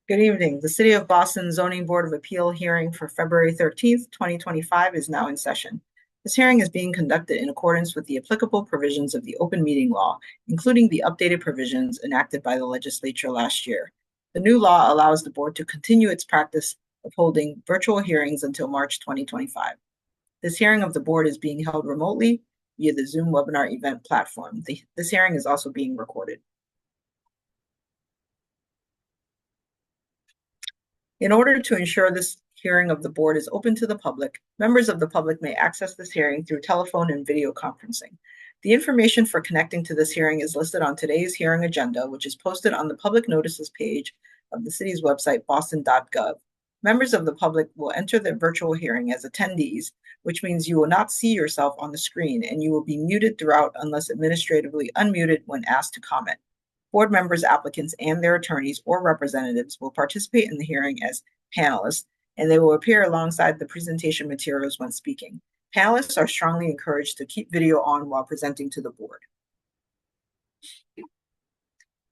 Good evening. The City of Boston Zoning Board of Appeal hearing for February 13th, 2025 is now in session. This hearing is being conducted in accordance with the applicable provisions of the open meeting law, including the updated provisions enacted by the legislature last year. The new law allows the board to continue its practice of holding virtual hearings until March 2025. This hearing of the board is being held remotely via the Zoom webinar event platform. This hearing is also being recorded. In order to ensure this hearing of the board is open to the public, members of the public may access this hearing through telephone and video conferencing. The information for connecting to this hearing is listed on today's hearing agenda, which is posted on the public notices page of the city's website, boston.gov. Members of the public will enter the virtual hearing as attendees, which means you will not see yourself on the screen and you will be muted throughout unless administratively unmuted when asked to comment. Board members, applicants, and their attorneys or representatives will participate in the hearing as panelists, and they will appear alongside the presentation materials when speaking. Panelists are strongly encouraged to keep video on while presenting to the board.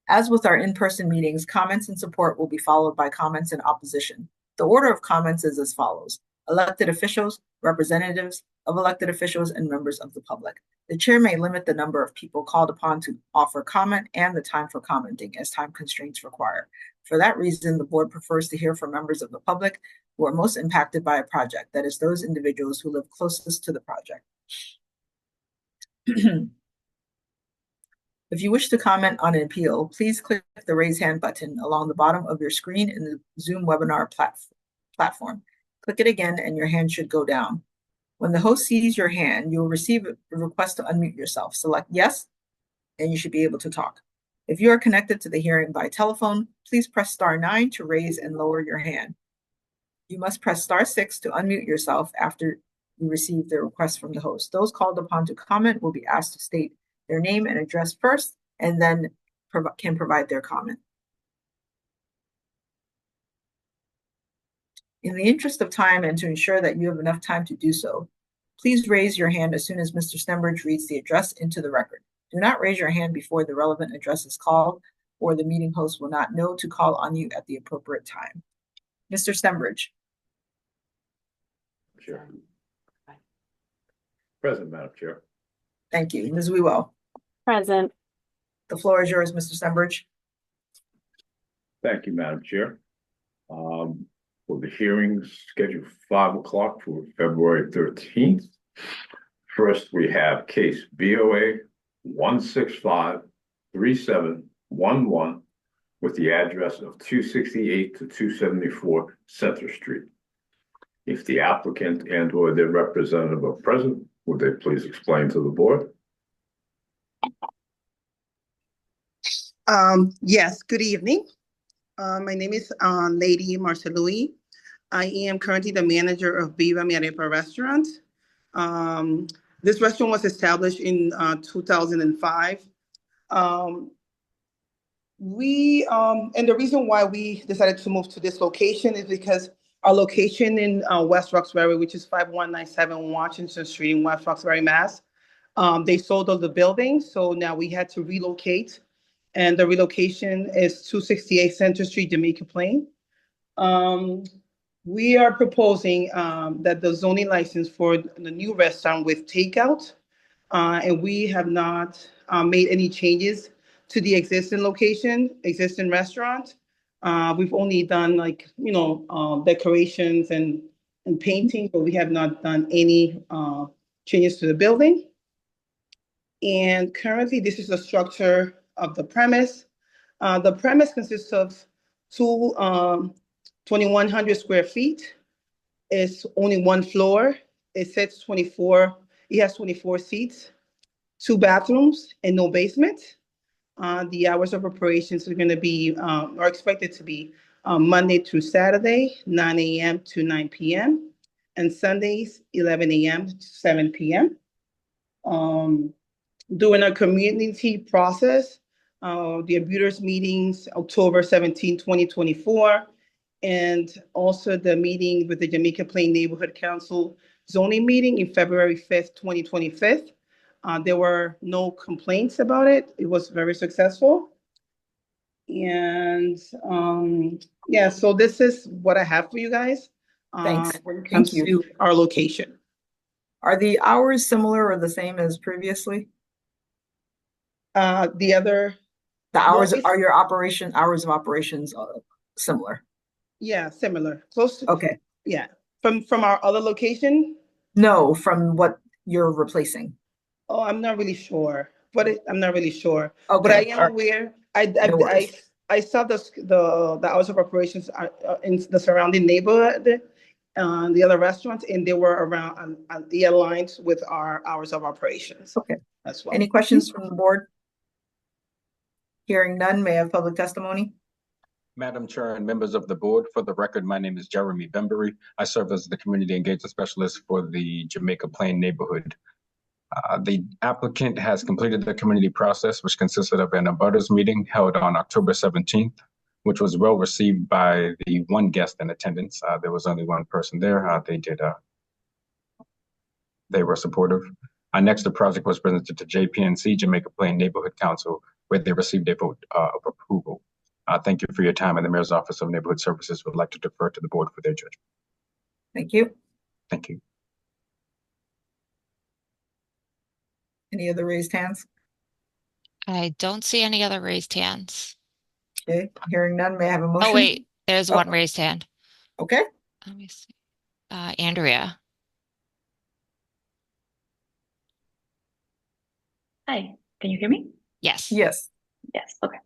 As with our in-person meetings, comments in support will be followed by comments in opposition. The order of comments is as follows: elected officials, representatives of elected officials, and members of the public. The chair may limit the number of people called upon to offer comment and the time for commenting as time constraints require. For that reason, the board prefers to hear from members of the public who are most impacted by a project, that is, those individuals who live closest to the project. If you wish to comment on an appeal, please click the raise hand button along the bottom of your screen in the Zoom webinar platform. Click it again and your hand should go down. When the host sees your hand, you will receive a request to unmute yourself. Select yes, and you should be able to talk. If you are connected to the hearing by telephone, please press *9 to raise and lower your hand. You must press *6 to unmute yourself after you receive the request from the host. Those called upon to comment will be asked to state their name and address first, and then can provide their comment. In the interest of time and to ensure that you have enough time to do so, please raise your hand as soon as Mr. Stenbridge reads the address into the record. Do not raise your hand before the relevant address is called, or the meeting host will not know to call on you at the appropriate time. Mr. Stenbridge. Sure. Present, Madam Chair. Thank you. Ms. Wewell. Present. The floor is yours, Mr. Stenbridge. Thank you, Madam Chair. For the hearings scheduled for 5 o'clock for February 13th. First, we have case BOA 1653711 with the address of 268 to 274 Center Street. If the applicant and or their representative are present, would they please explain to the board? Yes, good evening. My name is Lady Marcelui. I am currently the manager of Viva Mi Arepa restaurant. This restaurant was established in 2005. And the reason why we decided to move to this location is because our location in West Roxbury, which is 5197 Washington Street in West Roxbury, Mass. They sold all the buildings, so now we had to relocate. And the relocation is 268 Center Street, Jamaica Plain. We are proposing that the zoning license for the new restaurant with takeout, and we have not made any changes to the existing location, existing restaurant. We've only done decorations and painting, but we have not done any changes to the building. And currently, this is the structure of the premise. The premise consists of two 2,100 square feet. It's only one floor. It has 24 seats, 2 bathrooms, and no basement. The hours of operations are going to be, are expected to be Monday through Saturday, 9 a.m. to 9 p.m., and Sundays, 11 a.m. to 7 p.m. During our community process, the abuters meetings, October 17, 2024, and also the meeting with the Jamaica Plain Neighborhood Council zoning meeting in February 5th, 2025. There were no complaints about it. It was very successful. And yeah, so this is what I have for you guys Thanks. when it Thank comes you. to our location. Are the hours similar or the same as previously? The other, The hours, it's- are your hours of operations similar? yeah, similar, close to, Okay. yeah. From our other location, No, from what you're replacing. oh, I'm not really sure, I'm not really sure. But I Okay. am All right. aware, No worries. I saw the hours of operations in the surrounding neighborhood, the other restaurants, and they were around, the aligned with our hours of operations Okay. as well. Any questions from the board? Hearing none, may I have public testimony? Madam Chair and members of the board, for the record, my name is Jeremy Bembury. I serve as the Community Engagement Specialist for the Jamaica Plain neighborhood. The applicant has completed the community process, which consisted of an abutters meeting held on October 17th, which was well received by the one guest in attendance. There was only one person there. They were supportive. Next, the project was presented to JPNC, Jamaica Plain Neighborhood Council, where they received a vote of approval. Thank you for your time, and the Mayor's Office of Neighborhood Services would like to defer to the board for their judgment. Thank you. Thank you. Any other raised hands? I don't see any other raised hands. Okay. Hearing none, may I have a motion? Oh, wait, there's Oh. one raised hand. Okay. Let me see. Andrea. Hi, can you hear me? Yes. Yes. Yes, okay.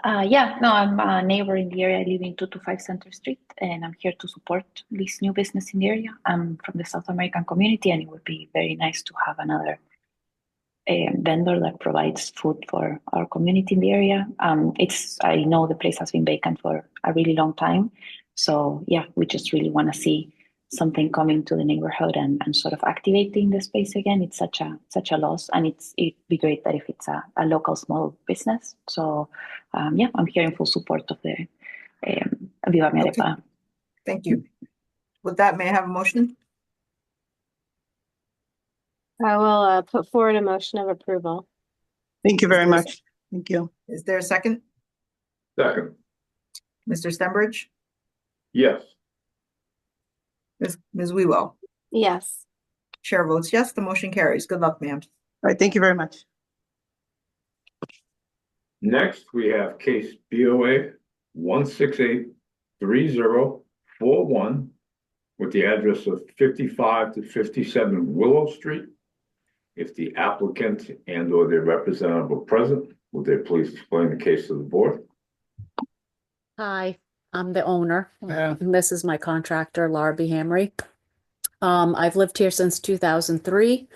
Yeah, no, I'm a neighbor in the area. I live in 225 Center Street, and I'm here to support this new business in the area. I'm from the South American community, and it would be very nice to have another vendor that provides food for our community in the area. I know the place has been vacant for a really long time. So yeah, we just really want to see something coming to the neighborhood and sort of activating the space again. It's such a loss, and it'd be great that if it's a local small business. So yeah, I'm here in full support of the Viva Mi Okay. Arepa. Thank you. With that, may I have a motion? I will put forward a motion of approval. Thank you very Is there a much. Thank you. Is there a second? Second, Mr. Stenbridge? yes. Ms. Wewell? Yes. Chair votes yes, the motion carries. Good luck, ma'am. All right, thank you very much. Next, we have case BOA 1683041 with the address of 55 to 57 Willow Street. If the applicant and or their representative are present, would they please explain the case to the board? Hi, I'm the owner. And this is my contractor, Laura B. Hamry. I've lived here since 2003.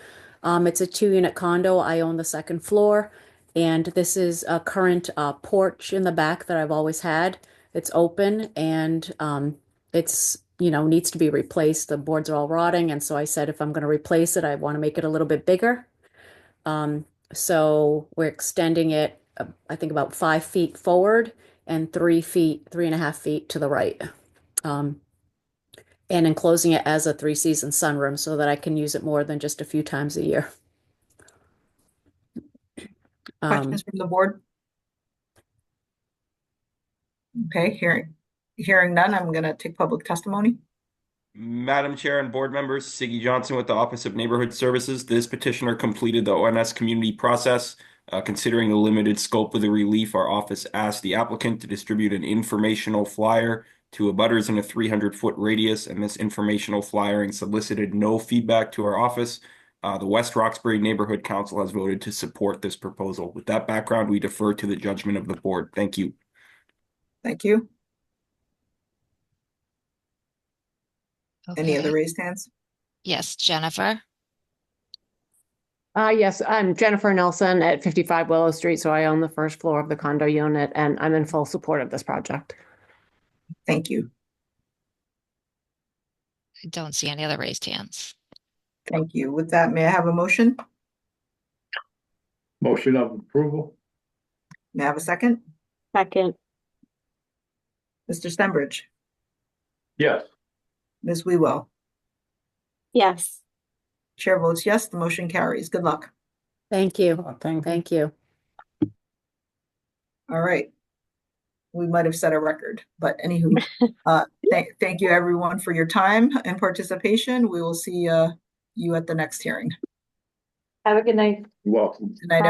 It's a 2-unit condo. I own the second floor, and this is a current porch in the back that I've always had. It's open, and it's needs to be replaced. The boards are all rotting, and so I said if I'm going to replace it, I want to make it a little bit bigger. So we're extending it, I think about 5 feet forward and 3.5 feet to the right. And enclosing it as a 3-season sunroom so that I can use it more than just a few times a year. Questions from the board? Okay, hearing none, I'm going to take public testimony. Madam Chair and board members, Siggy Johnson with the Office of Neighborhood Services. This petitioner completed the ONS community process. Considering the limited scope of the relief, our office asked the applicant to distribute an informational flyer to abutters in a 300-foot radius, and this informational flyering solicited no feedback to our office. The West Roxbury Neighborhood Council has voted to support this proposal. With that background, we defer to the judgment of the board. Thank you. Thank you. Any Okay. other raised hands? Yes, Jennifer. Yes, I'm Jennifer Nelson at 55 Willow Street, so I own the first floor of the condo unit, and I'm in full support of this project. Thank you. I don't see any other raised hands. Thank you. With that, may I have a motion? Motion of approval, May I have a second? Second. Mr. Stenbridge? yes. Ms. Wewell? Yes. Chair votes yes, the motion carries. Good luck. Thank you. Thank you. All right. we might have set a record. But anywho, thank you everyone for your time and participation. We will see you at the next hearing. Have a good night. You're welcome. Good night,